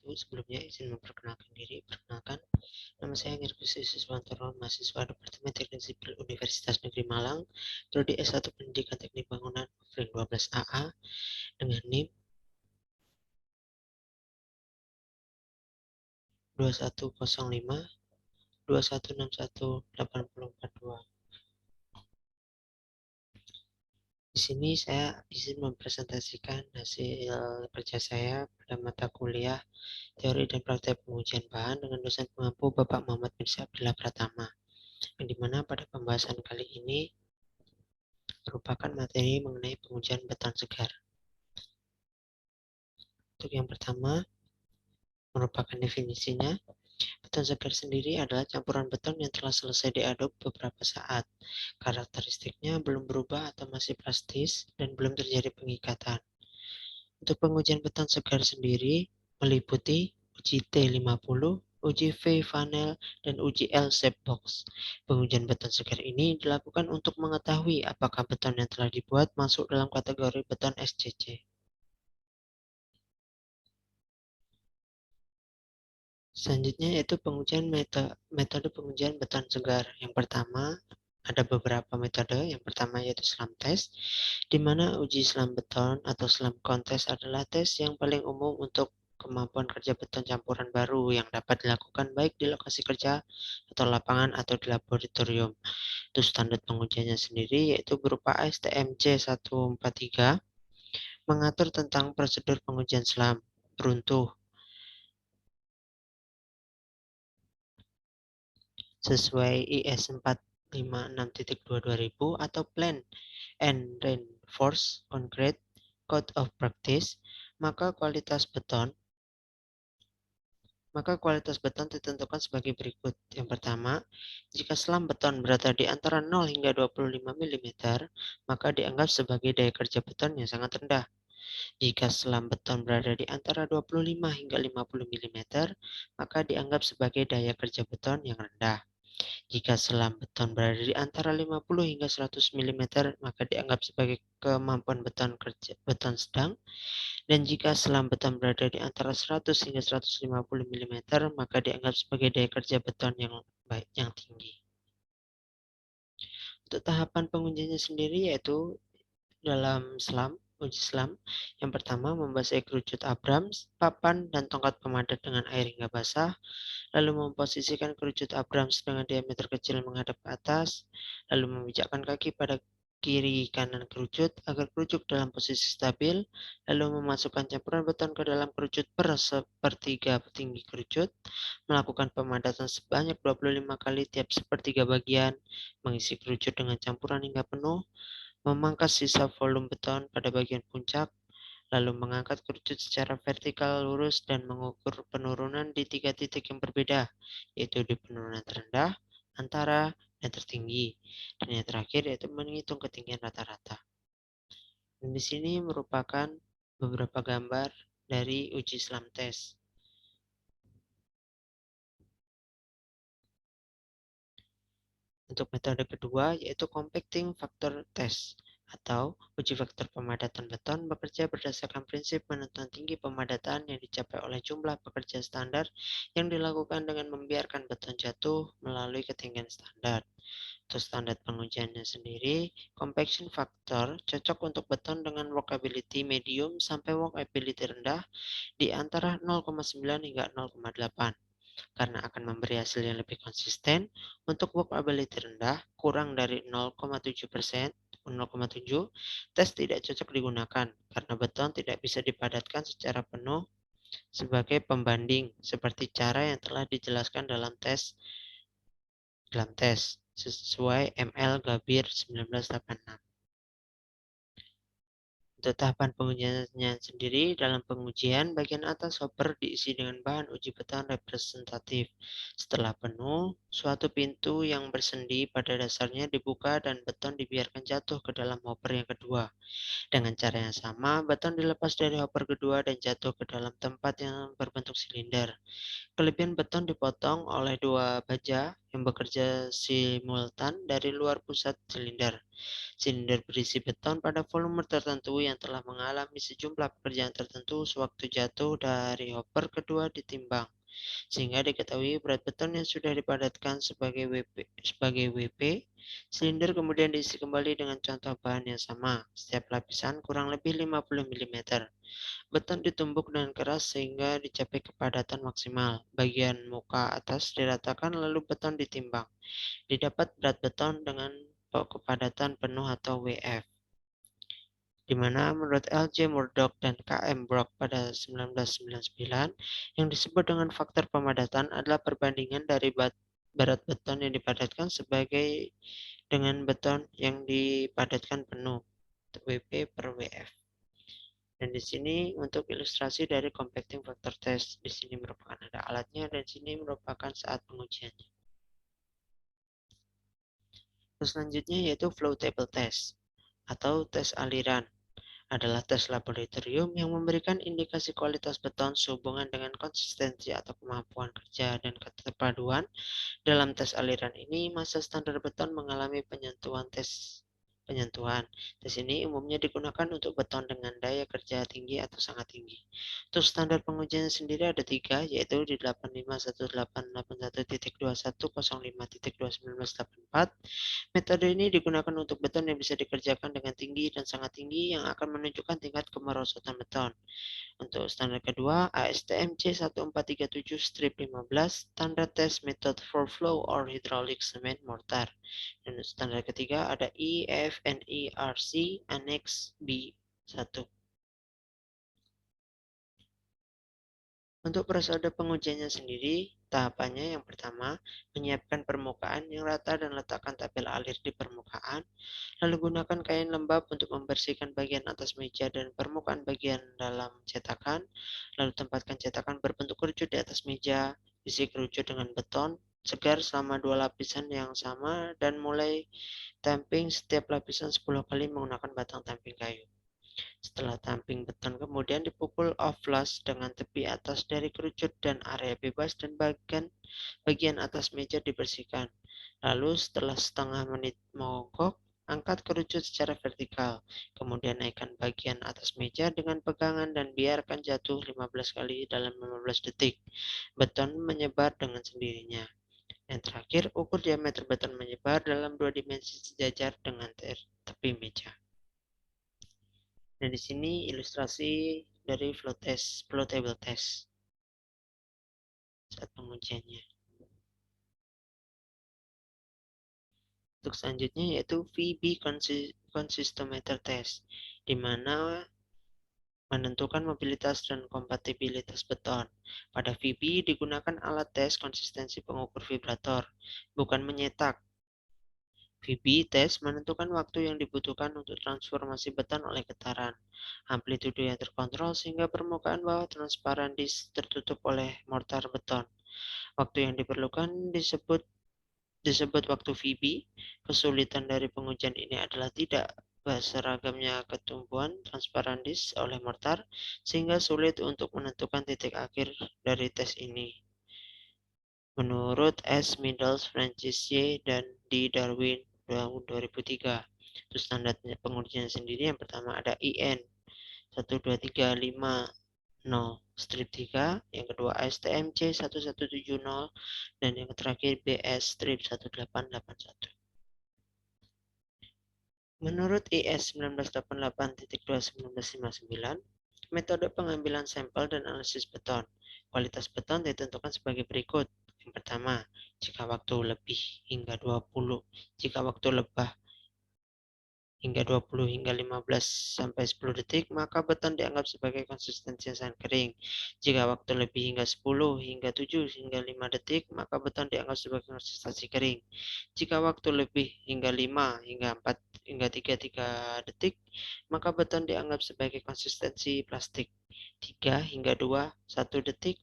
wabarakatuh. Sebelumnya izin memperkenalkan diri. Perkenalkan, nama saya Nirkus Siswantoro, mahasiswa Departemen Teknik Sipil Universitas Negeri Malang, prodi S1 Pendidikan Teknik Bangunan, offering 12 AA, dengan NIM 2105 2161 8042. Di sini saya izin mempresentasikan hasil kerja saya pada mata kuliah Teori dan Praktek Pengujian Bahan dengan dosen pengampu Bapak Muhammad Mirza Abdillah Pratama, yang dimana pada pembahasan kali ini merupakan materi mengenai pengujian beton segar. Untuk yang pertama, merupakan definisinya. Beton segar sendiri adalah campuran beton yang telah selesai diaduk beberapa saat. Karakteristiknya belum berubah atau masih plastis dan belum terjadi pengikatan. Untuk pengujian beton segar sendiri meliputi uji T50, uji V-Vanel, dan uji L-Shape Box. Pengujian beton segar ini dilakukan untuk mengetahui apakah beton yang telah dibuat masuk dalam kategori beton SCC. Selanjutnya yaitu pengujian metode pengujian beton segar. Yang pertama, ada beberapa metode. Yang pertama yaitu SLAM test, di mana uji SLAM beton atau SLAM contest adalah tes yang paling umum untuk kemampuan kerja beton campuran baru yang dapat dilakukan baik di lokasi kerja atau lapangan atau di laboratorium. Itu standar pengujiannya sendiri yaitu berupa ASTM C143, mengatur tentang prosedur pengujian SLAM, beruntuh, sesuai IS 456.22 atau Plan and Reinforce Concrete Code of Practice, maka kualitas beton ditentukan sebagai berikut. Yang pertama, jika selam beton berada di antara 0 hingga 25 mm, maka dianggap sebagai daya kerja beton yang sangat rendah. Jika selam beton berada di antara 25 hingga 50 mm, maka dianggap sebagai daya kerja beton yang rendah. Jika selam beton berada di antara 50 hingga 100 mm, maka dianggap sebagai kemampuan beton sedang. Dan jika selam beton berada di antara 100 hingga 150 mm, maka dianggap sebagai daya kerja beton yang tinggi. Untuk tahapan pengujiannya sendiri yaitu dalam uji selam. Yang pertama, membasahi kerucut Abrams, papan, dan tongkat pemadat dengan air hingga basah. Lalu memposisikan kerucut Abrams dengan diameter kecil menghadap ke atas, lalu memijakkan kaki pada kiri kanan kerucut agar kerucut dalam posisi stabil, lalu memasukkan campuran beton ke dalam kerucut per sepertiga tinggi kerucut, melakukan pemadatan sebanyak 25 kali tiap sepertiga bagian, mengisi kerucut dengan campuran hingga penuh, memangkas sisa volume beton pada bagian puncak, lalu mengangkat kerucut secara vertikal lurus dan mengukur penurunan di 3 titik yang berbeda, yaitu di penurunan terendah, antara, dan tertinggi. Dan yang terakhir yaitu menghitung ketinggian rata-rata. Dan di sini merupakan beberapa gambar dari uji SLAM test. Untuk metode kedua yaitu compacting factor test atau uji faktor pemadatan beton bekerja berdasarkan prinsip penentuan tinggi pemadatan yang dicapai oleh jumlah pekerja standar yang dilakukan dengan membiarkan beton jatuh melalui ketinggian standar. Untuk standar pengujiannya sendiri, compaction factor cocok untuk beton dengan workability medium sampai workability rendah di antara 0,9 hingga 0,8. Karena akan memberi hasil yang lebih konsisten. Untuk workability rendah, kurang dari 0,7%, tes tidak cocok digunakan karena beton tidak bisa dipadatkan secara penuh sebagai pembanding seperti cara yang telah dijelaskan dalam tes sesuai ML Gabir 1986. Untuk tahapan pengujiannya sendiri, dalam pengujian, bagian atas hopper diisi dengan bahan uji beton representatif. Setelah penuh, Suatu pintu yang bersendi pada dasarnya dibuka dan beton dibiarkan jatuh ke dalam hopper yang kedua. Dengan cara yang sama, beton dilepas dari hopper kedua dan jatuh ke dalam tempat yang berbentuk silinder. Kelebihan beton dipotong oleh dua baja yang bekerja simultan dari luar pusat silinder. Silinder berisi beton pada volume tertentu yang telah mengalami sejumlah pekerjaan tertentu sewaktu jatuh dari hopper kedua ditimbang, sehingga diketahui berat beton yang sudah dipadatkan sebagai WP. Silinder kemudian diisi kembali dengan contoh bahan yang sama. Setiap lapisan kurang lebih 50 mm. Beton ditumbuk dengan keras sehingga dicapai kepadatan maksimal. Bagian muka atas diratakan lalu beton ditimbang. Didapat berat beton dengan kepadatan penuh atau WF, di mana menurut L.J. Murdoch dan K.M. Brock pada 1999, yang disebut dengan faktor pemadatan adalah perbandingan dari berat beton yang dipadatkan sebagai dengan beton yang dipadatkan penuh, WP per WF. Dan di sini untuk ilustrasi dari compacting factor test, di sini merupakan ada alatnya dan di sini merupakan saat pengujiannya. Terus selanjutnya yaitu flow table test atau tes aliran. Adalah tes laboratorium yang memberikan indikasi kualitas beton sehubungan dengan konsistensi atau kemampuan kerja dan keterpaduan. Dalam tes aliran ini, massa standar beton mengalami penyentuhan. Tes ini umumnya digunakan untuk beton dengan daya kerja tinggi atau sangat tinggi. Untuk standar pengujiannya sendiri ada 3, yaitu di 85181.2105.21984. Metode ini digunakan untuk beton yang bisa dikerjakan dengan tinggi dan sangat tinggi yang akan menunjukkan tingkat kemerosotan beton. Untuk standar kedua, ASTM C1437-15, Standard Test Method for Flow or Hydraulic Cement Mortar. Dan standar ketiga ada EFNERC Annex B1. Untuk proses pengujiannya sendiri, tahapannya yang pertama, menyiapkan permukaan yang rata dan letakkan tabel alir di permukaan. Lalu gunakan kain lembab untuk membersihkan bagian atas meja dan permukaan bagian dalam cetakan. Lalu tempatkan cetakan berbentuk kerucut di atas meja, isi kerucut dengan beton segar selama 2 lapisan yang sama dan mulai tamping setiap lapisan 10 kali menggunakan batang tamping kayu. Setelah tamping beton kemudian dipukul off flush dengan tepi atas dari kerucut dan area bebas dan bagian atas meja dibersihkan. Lalu setelah setengah menit mogok, angkat kerucut secara vertikal. Kemudian naikkan bagian atas meja dengan pegangan dan biarkan jatuh 15 kali dalam 15 detik. Beton menyebar dengan sendirinya. Yang terakhir, ukur diameter beton menyebar dalam 2 dimensi sejajar dengan tepi meja. Dan di sini ilustrasi dari flow table test saat pengujiannya. Untuk selanjutnya yaitu VB consistometer test, di mana menentukan mobilitas dan kompatibilitas beton. Pada VB digunakan alat tes konsistensi pengukur vibrator, bukan menyetak. VB test menentukan waktu yang dibutuhkan untuk transformasi beton oleh getaran, amplitude yang terkontrol sehingga permukaan bawah transparan tertutup oleh mortar beton. Waktu yang diperlukan disebut waktu VB. Kesulitan dari pengujian ini adalah tidak seragamnya ketumbuhan transparan oleh mortar, sehingga sulit untuk menentukan titik akhir dari tes ini. Menurut S. Middles, Francis Y. dan D. Darwin tahun 2003. Itu standar pengujian sendiri yang pertama ada IN 12350 strip 3, yang kedua ASTM C 1170 dan yang terakhir BS strip 1881. Menurut IS 1988.2.1959, metode pengambilan sampel dan analisis beton. Kualitas beton ditentukan sebagai berikut. Yang pertama, jika waktu lebih hingga 20, jika waktu lebah hingga 20 hingga 15 sampai 10 detik, maka beton dianggap sebagai konsistensi yang sangat kering. Jika waktu lebih hingga 10 hingga 7 hingga 5 detik, maka beton dianggap sebagai konsistensi kering. Jika waktu lebih hingga 5 hingga 4 hingga 3 detik, maka beton dianggap sebagai konsistensi plastik. 3 hingga 2 1 detik,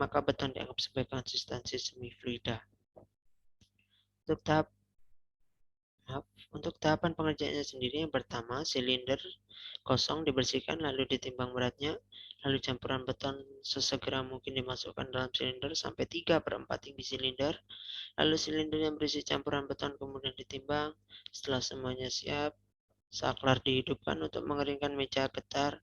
maka beton dianggap sebagai konsistensi semi fluida. Untuk tahap Maaf, untuk tahapan pengerjaannya sendiri yang pertama, silinder kosong dibersihkan lalu ditimbang beratnya, lalu campuran beton sesegera mungkin dimasukkan dalam silinder sampai 3/4 tinggi silinder, lalu silinder yang berisi campuran beton kemudian ditimbang. Setelah semuanya siap, saklar dihidupkan untuk mengeringkan meja getar.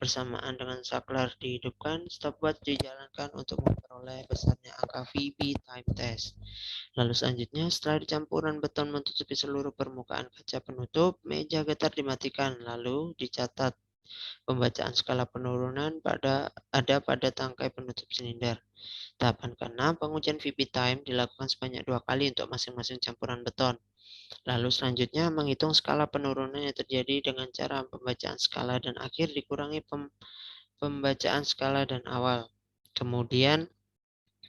Bersamaan dengan saklar dihidupkan, stopwatch dijalankan untuk memperoleh besarnya angka VB time test. Lalu selanjutnya, setelah campuran beton menutupi seluruh permukaan kaca penutup, meja getar dimatikan, lalu dicatat pembacaan skala penurunan pada tangkai penutup silinder. Tahapan ke-6, pengujian VB time dilakukan sebanyak 2 kali untuk masing-masing campuran beton. Lalu selanjutnya menghitung skala penurunan yang terjadi dengan cara pembacaan skala dan akhir dikurangi pembacaan skala dan awal. Kemudian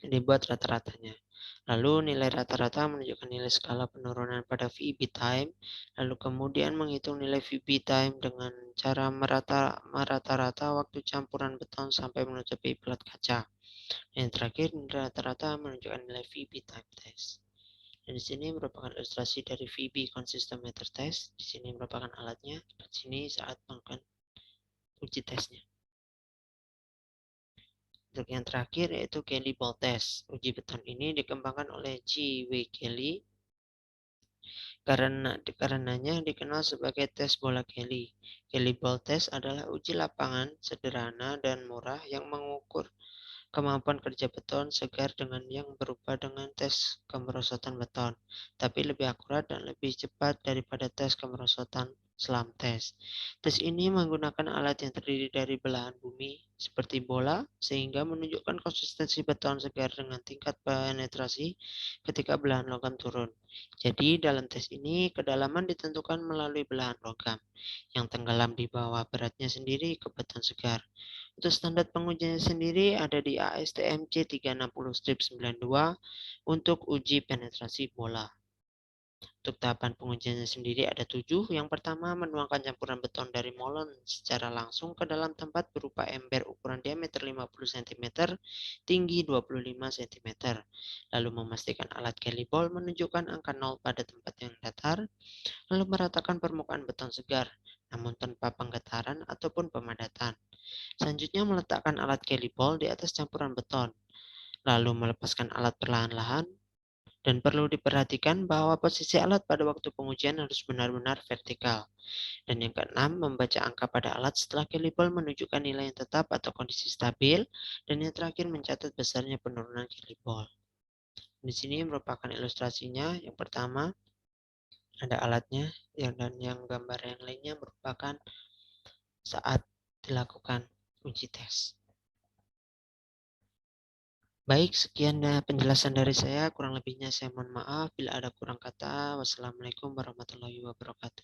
dibuat rata-ratanya. Lalu nilai rata-rata menunjukkan nilai skala penurunan pada VB time. Lalu kemudian menghitung nilai VB time dengan cara merata-rata waktu campuran beton sampai menutupi plat kaca. Yang terakhir, nilai rata-rata menunjukkan nilai VB time test. Dan di sini merupakan ilustrasi dari VB Consistometer Test. Di sini merupakan alatnya. Di sini saat melakukan uji tesnya. Untuk yang terakhir yaitu Kelly Ball Test. Uji beton ini dikembangkan oleh G. W. Kelly karenanya dikenal sebagai tes bola Kelly. Kelly Ball Test adalah uji lapangan sederhana dan murah yang mengukur kemampuan kerja beton segar dengan yang berupa dengan tes kemerosotan beton, tapi lebih akurat dan lebih cepat daripada tes kemerosotan SLAM test. Tes ini menggunakan alat yang terdiri dari belahan bumi seperti bola sehingga menunjukkan konsistensi beton segar dengan tingkat penetrasi ketika belahan logam turun. Jadi dalam tes ini kedalaman ditentukan melalui belahan logam yang tenggelam di bawah beratnya sendiri ke beton segar. Untuk standar pengujiannya sendiri ada di ASTM C360-92 untuk uji penetrasi bola. Untuk tahapan pengujiannya sendiri ada 7. Yang pertama, menuangkan campuran beton dari molen secara langsung ke dalam tempat berupa ember ukuran diameter 50 cm, tinggi 25 cm. Lalu memastikan alat Kelly Ball menunjukkan angka 0 pada tempat yang datar, lalu meratakan permukaan beton segar, namun tanpa penggetaran ataupun pemadatan. Selanjutnya meletakkan alat Kelly Ball di atas campuran beton, lalu melepaskan alat perlahan-lahan, dan perlu diperhatikan bahwa posisi alat pada waktu pengujian harus benar-benar vertikal. Dan yang keenam, membaca angka pada alat setelah Kelly Ball menunjukkan nilai yang tetap atau kondisi stabil, dan yang terakhir mencatat besarnya penurunan Kelly Ball. Di sini merupakan ilustrasinya. Yang pertama, ada alatnya, dan yang gambar yang lainnya merupakan saat dilakukan uji tes. Baik, sekian penjelasan dari saya. Kurang lebihnya saya mohon maaf. Bila ada kurang kata, wassalamualaikum warahmatullahi wabarakatuh.